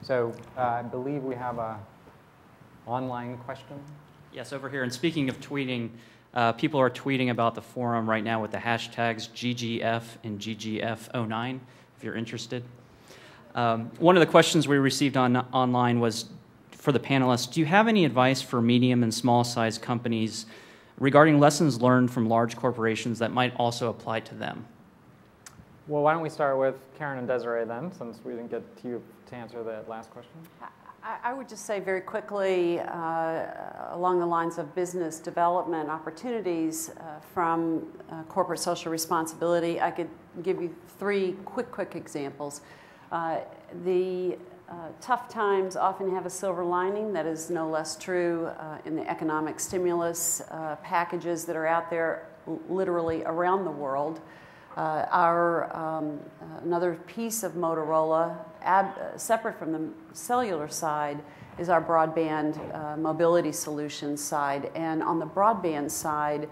So I believe we have an online question. Yes, over here. And speaking of tweeting, people are tweeting about the forum right now with the hashtags GGF and GGF09, if you're interested. One of the questions we received online was, for the panelists, do you have any advice for medium and small-sized companies regarding lessons learned from large corporations that might also apply to them? Well, why don't we start with Karen and Desiree then, since we didn't get to you to answer that last question? I would just say very quickly, along the lines of business development opportunities from corporate social responsibility, I could give you three quick examples. The tough times often have a silver lining. That is no less true in the economic stimulus packages that are out there literally around the world. Another piece of Motorola, separate from the cellular side, is our broadband mobility solutions side. And on the broadband side,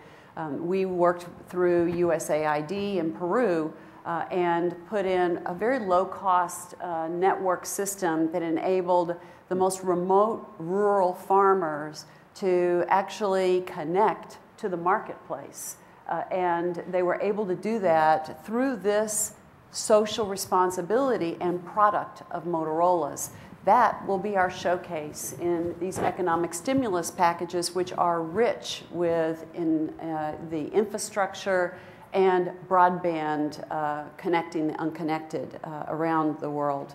we worked through USAID in Peru and put in a very low-cost network system that enabled the most remote rural farmers to actually connect to the marketplace. And they were able to do that through this social responsibility and product of Motorola's. That will be our showcase in these economic stimulus packages, which are rich with the infrastructure and broadband connecting the unconnected around the world.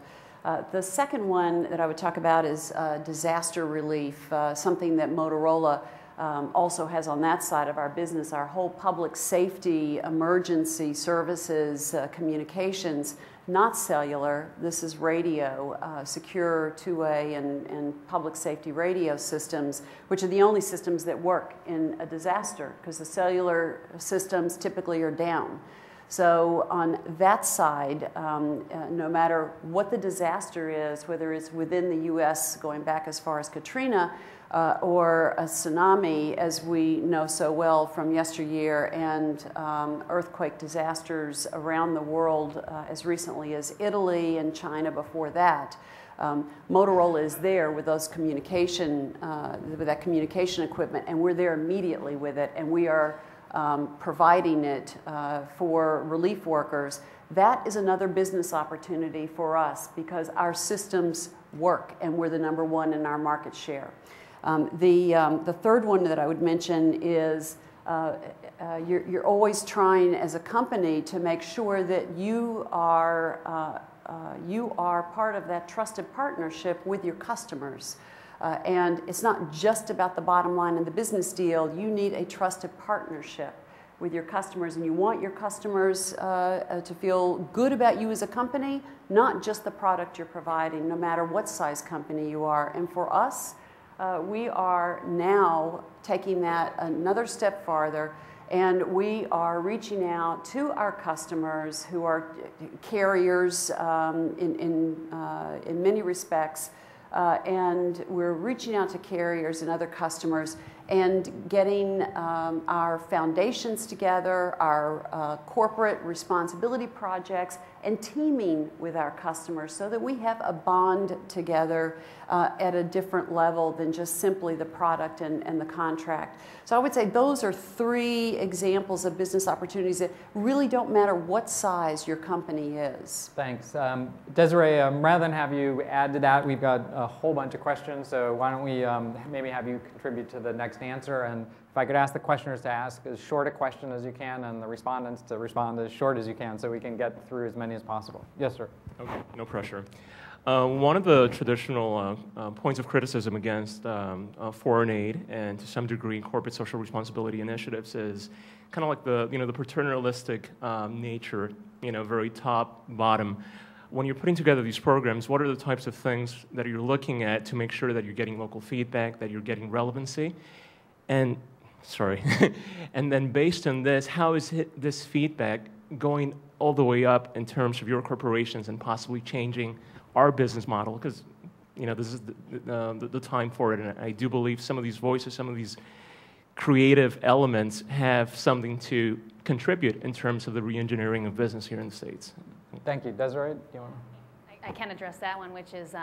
The second one that I would talk about is disaster relief, something that Motorola also has on that side of our business. Our whole public safety, emergency services, communications, not cellular. This is radio, secure two-way and public safety radio systems, which are the only systems that work in a disaster, because the cellular systems typically are down. So on that side, no matter what the disaster is, whether it's within the U.S., going back as far as Katrina, or a tsunami, as we know so well from yesteryear, and earthquake disasters around the world as recently as Italy and China before that. Motorola is there with those communication, with that communication equipment, and we're there immediately with it, and we are providing it for relief workers. That is another business opportunity for us because our systems work, and we're the #1 in our market share. The third one that I would mention is you're always trying as a company to make sure that you are part of that trusted partnership with your customers. And it's not just about the bottom line in the business deal. You need a trusted partnership with your customers, and you want your customers to feel good about you as a company, not just the product you're providing, no matter what size company you are. And for us, we are now taking that another step farther, and we are reaching out to our customers who are carriers in many respects, and we're reaching out to carriers and other customers and getting our foundations together, our corporate responsibility projects, and teaming with our customers so that we have a bond together at a different level than just simply the product and the contract. So I would say those are three examples of business opportunities that really don't matter what size your company is. Thanks. Desiree, rather than have you add to that, we've got a whole bunch of questions, so why don't we maybe have you contribute to the next answer. And if I could ask the questioners to ask as short a question as you can and the respondents to respond as short as you can so we can get through as many as possible. Yes, sir. Okay, no pressure. One of the traditional points of criticism against foreign aid and to some degree corporate social responsibility initiatives is kind of like the paternalistic nature, very top, bottom. When you're putting together these programs, what are the types of things that you're looking at to make sure that you're getting local feedback, that you're getting relevancy? And, and then based on this, how is this feedback going all the way up in terms of your corporations and possibly changing our business model? Because, this is the time for it, and I do believe some of these voices, some of these creative elements have something to contribute in terms of the re-engineering of business here in the States. Thank you. Desiree, do you want to? I can address that one, which is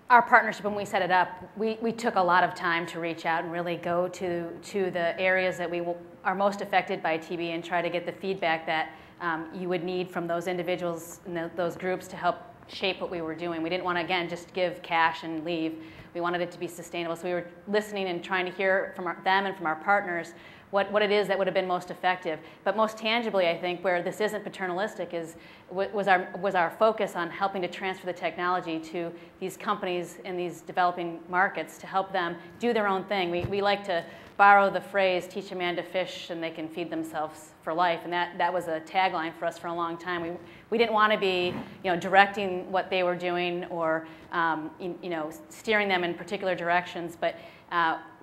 our partnership, when we set it up, we took a lot of time to reach out and really go to the areas that are most affected by TB and try to get the feedback that you would need from those individuals and those groups to help shape what we were doing. We didn't want to, again, just give cash and leave. We wanted it to be sustainable. So we were listening and trying to hear from them and from our partners what it is that would have been most effective. But most tangibly, I think, where this isn't paternalistic was our focus on helping to transfer the technology to these companies in these developing markets to help them do their own thing. We like to borrow the phrase, teach a man to fish and they can feed themselves for life. And that was a tagline for us for a long time. We didn't want to be directing what they were doing or steering them in particular directions, but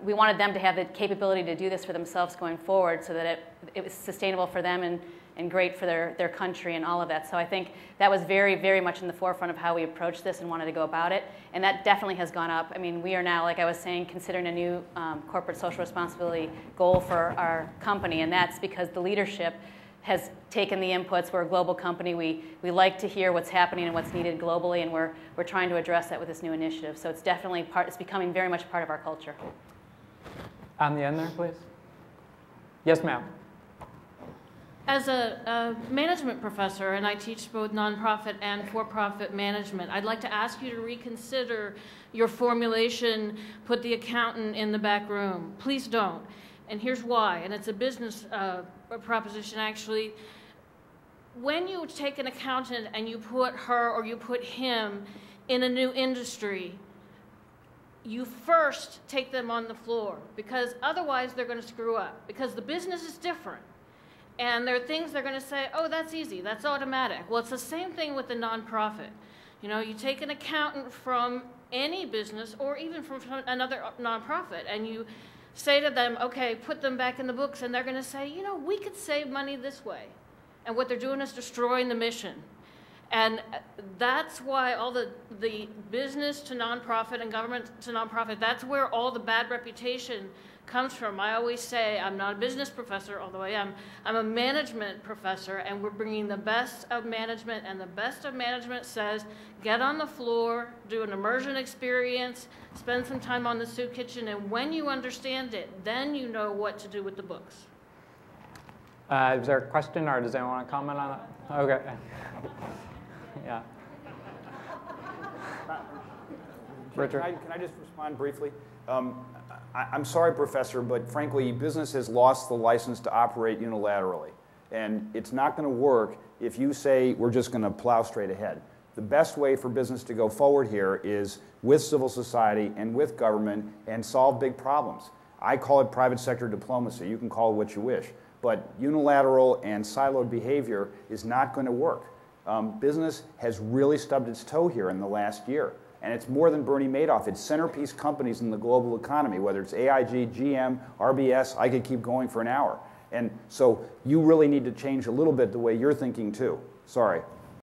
we wanted them to have the capability to do this for themselves going forward so that it was sustainable for them and great for their country and all of that. So I think that was very, very much in the forefront of how we approached this and wanted to go about it. And that definitely has gone up. I mean, we are now, like I was saying, considering a new corporate social responsibility goal for our company. And that's because the leadership has taken the inputs. We're a global company. We like to hear what's happening and what's needed globally. And we're trying to address that with this new initiative. So it's definitely it's becoming very much part of our culture. On the end there, please. Yes, ma'am. As a management professor, and I teach both nonprofit and for-profit management, I'd like to ask you to reconsider your formulation, put the accountant in the back room. Please don't. And here's why, and it's a business proposition actually. When you take an accountant and you put her or you put him in a new industry, you first take them on the floor, because otherwise they're going to screw up, because the business is different. And there are things they're going to say, oh, that's easy, that's automatic. Well, it's the same thing with the nonprofit. You take an accountant from any business or even from another nonprofit, and you say to them, okay, put them back in the books, and they're going to say, we could save money this way. And what they're doing is destroying the mission. And that's why all the business to nonprofit and government to nonprofit, that's where all the bad reputation comes from. I always say I'm not a business professor, although I am. I'm a management professor, and we're bringing the best of management, and the best of management says get on the floor, do an immersion experience, spend some time on the soup kitchen, and when you understand it, then you know what to do with the books. Is there a question, or does anyone want to comment on that? Okay. Yeah. Richard? Can I just respond briefly? I'm sorry, Professor, but frankly, business has lost the license to operate unilaterally. And it's not going to work if you say we're just going to plow straight ahead. The best way for business to go forward here is with civil society and with government and solve big problems. I call it private sector diplomacy. You can call it what you wish. But unilateral and siloed behavior is not going to work. Business has really stubbed its toe here in the last year. And it's more than Bernie Madoff. It's centerpiece companies in the global economy, whether it's AIG, GM, RBS. I could keep going for an hour. And so you really need to change a little bit the way you're thinking, too. Sorry.